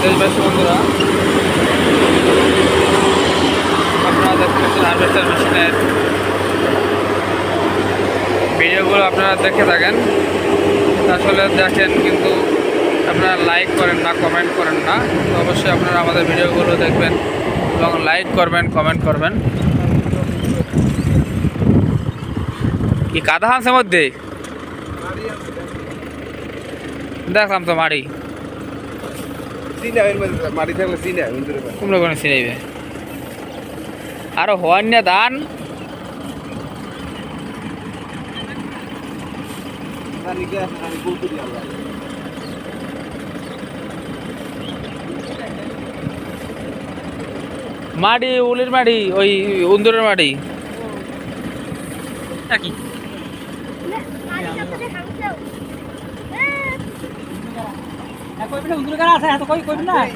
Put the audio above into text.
দেশবাসী বন্ধুরা, আপনারা দেখতেছেন হারভেস্টার মেশিনের ভিডিওগুলো আপনারা দেখে থাকেন। আসলে দেখেন কিন্তু আপনারা লাইক করেন না, কমেন্ট করেন না। তো অবশ্যই আপনারা আমাদের ভিডিওগুলো দেখবেন এবং লাইক করবেন, কমেন্ট করবেন। কি কাদা হামছে মধ্যে দেখলাম তো মাড়ি কুমড়ো করে ছিনাইবে আরো হওয়ার না ধান মাটি উলির মাটি ওই উন্দুরের মাটি একই উন্দুর গাড়া আছে, কই কই না